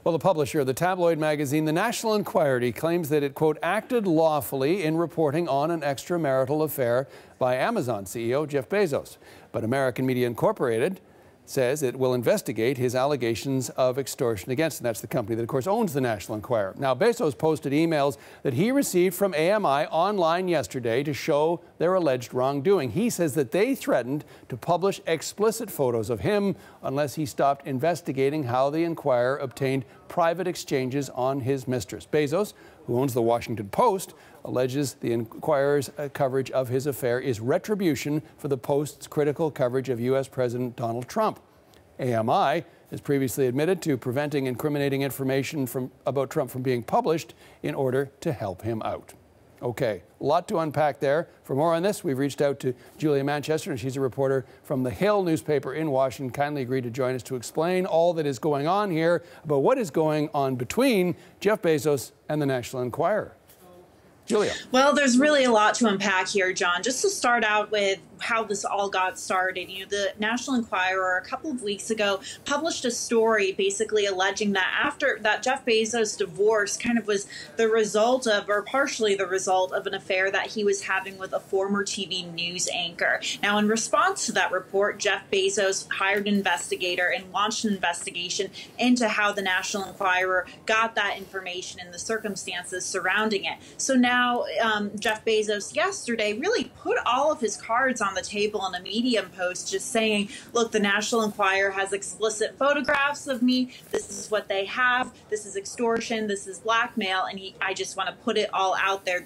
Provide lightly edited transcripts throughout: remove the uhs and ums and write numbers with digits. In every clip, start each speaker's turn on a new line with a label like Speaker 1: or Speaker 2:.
Speaker 1: Well, the publisher of the tabloid magazine, the National Enquirer, claims that it, quote, acted lawfully in reporting on an extramarital affair by Amazon CEO Jeff Bezos. But American Media Incorporated says it will investigate his allegations of extortion against him. That's the company that, of course, owns the National Enquirer. Now, Bezos posted emails that he received from AMI online yesterday to show their alleged wrongdoing. He says that they threatened to publish explicit photos of him unless he stopped investigating how the Enquirer obtained private exchanges on his mistress. Bezos, who owns the Washington Post, alleges the Enquirer's coverage of his affair is retribution for the Post's critical coverage of U.S. President Donald Trump. AMI has previously admitted to preventing incriminating information about Trump from being published in order to help him out. Okay, a lot to unpack there. For more on this, we've reached out to Julia Manchester, and she's a reporter from the Hill newspaper in Washington. Kindly agreed to join us to explain all that is going on here about what is going on between Jeff Bezos and the National Enquirer. Julia.
Speaker 2: Well, there's really a lot to unpack here, John. Just to start out with how this all got started, the National Enquirer a couple of weeks ago published a story basically alleging that after that Jeff Bezos' divorce kind of was the result of, or partially the result of, an affair that he was having with a former TV news anchor. Now, in response to that report, Jeff Bezos hired an investigator and launched an investigation into how the National Enquirer got that information and the circumstances surrounding it. So now Jeff Bezos yesterday really put all of his cards on the table in a Medium post, just saying, look, the National Enquirer has explicit photographs of me. This is what they have. This is extortion. This is blackmail. And I just want to put it all out there.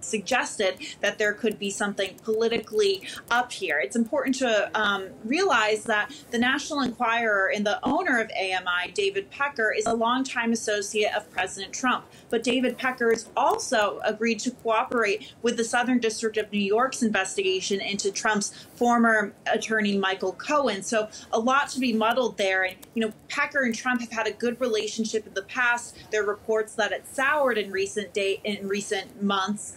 Speaker 2: Suggested that there could be something politically up here. It's important to realize that the National Enquirer and the owner of AMI, David Pecker, is a longtime associate of President Trump. But David Pecker has also agreed to cooperate with the Southern District of New York's investigation into Trump's former attorney, Michael Cohen. So a lot to be muddled there. And, Pecker and Trump have had a good relationship in the past. There are reports that it soured in recent months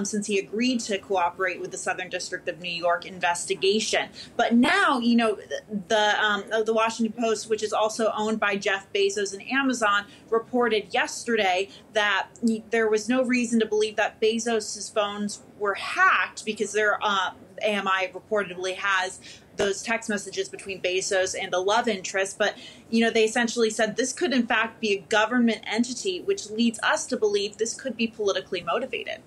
Speaker 2: since he agreed to cooperate with the Southern District of New York investigation. But now, the Washington Post, which is also owned by Jeff Bezos and Amazon, reported yesterday that there was no reason to believe that Bezos' phones were hacked because AMI reportedly has those text messages between Bezos and the love interest. But, they essentially said this could, in fact, be a government entity, which leads us to believe this could be politically motivated.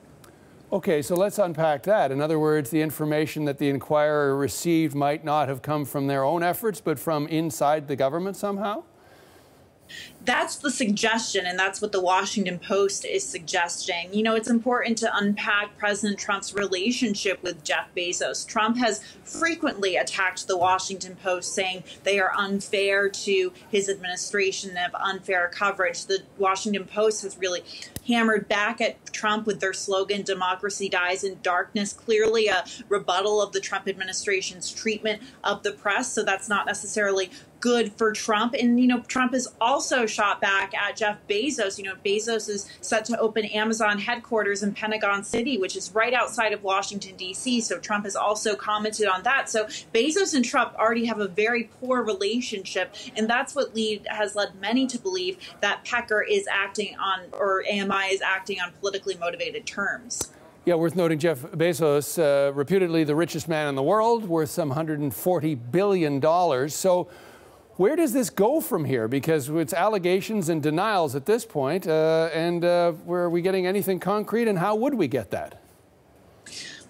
Speaker 1: Okay, so let's unpack that. In other words, the information that the Enquirer received might not have come from their own efforts, but from inside the government somehow?
Speaker 2: That's the suggestion, and that's what the Washington Post is suggesting. It's important to unpack President Trump's relationship with Jeff Bezos. Trump has frequently attacked the Washington Post, saying they are unfair to his administration and have unfair coverage. The Washington Post has really hammered back at Trump with their slogan, "Democracy dies in darkness," clearly a rebuttal of the Trump administration's treatment of the press. So that's not necessarily good for Trump. And, Trump has also shot back at Jeff Bezos. Bezos is set to open Amazon headquarters in Pentagon City, which is right outside of Washington, D.C. So Trump has also commented on that. So Bezos and Trump already have a very poor relationship. And that's what has led many to believe that Pecker is acting on, or AMI is acting on, politically motivated terms.
Speaker 1: Yeah, worth noting, Jeff Bezos, reputedly the richest man in the world, worth some $140 billion. So where does this go from here? Because it's allegations and denials at this point, and where are we getting anything concrete, and how would we get that?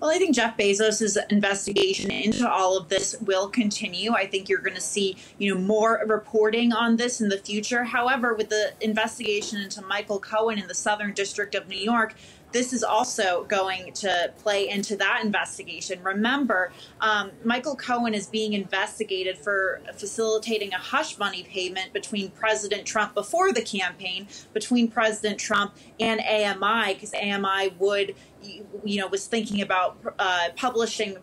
Speaker 2: Well, I think Jeff Bezos' investigation into all of this will continue. I think you're going to see, more reporting on this in the future. However, with the investigation into Michael Cohen in the Southern District of New York, this is also going to play into that investigation. Remember, Michael Cohen is being investigated for facilitating a hush money payment between President Trump before the campaign, between President Trump and AMI, because AMI was thinking about publishing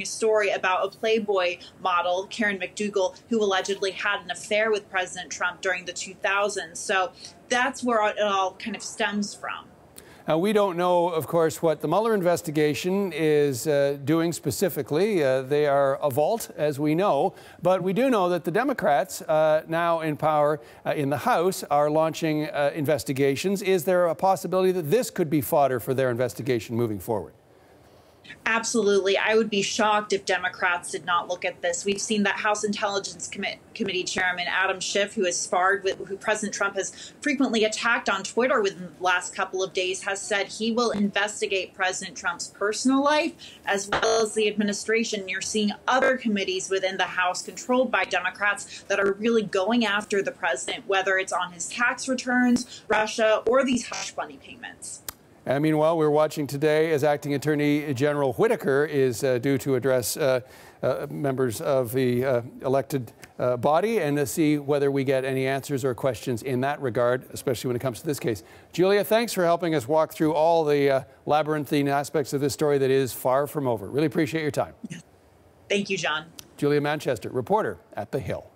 Speaker 2: a story about a Playboy model, Karen McDougal, who allegedly had an affair with President Trump during the 2000s. So that's where it all kind of stems from.
Speaker 1: Now, we don't know, of course, what the Mueller investigation is doing specifically. They are a vault, as we know. But we do know that the Democrats, now in power in the House, are launching investigations. Is there a possibility that this could be fodder for their investigation moving forward?
Speaker 2: Absolutely. I would be shocked if Democrats did not look at this. We've seen that House Intelligence Committee Chairman Adam Schiff, who has sparred with who President Trump has frequently attacked on Twitter within the last couple of days, has said he will investigate President Trump's personal life as well as the administration. You're seeing other committees within the House controlled by Democrats that are really going after the president, whether it's on his tax returns, Russia, or these hush money payments.
Speaker 1: And meanwhile, we're watching today as Acting Attorney General Whitaker is due to address members of the elected body and to see whether we get any answers or questions in that regard, especially when it comes to this case. Julia, thanks for helping us walk through all the labyrinthine aspects of this story that is far from over. Really appreciate your time.
Speaker 2: Thank you, John.
Speaker 1: Julia Manchester, reporter at The Hill.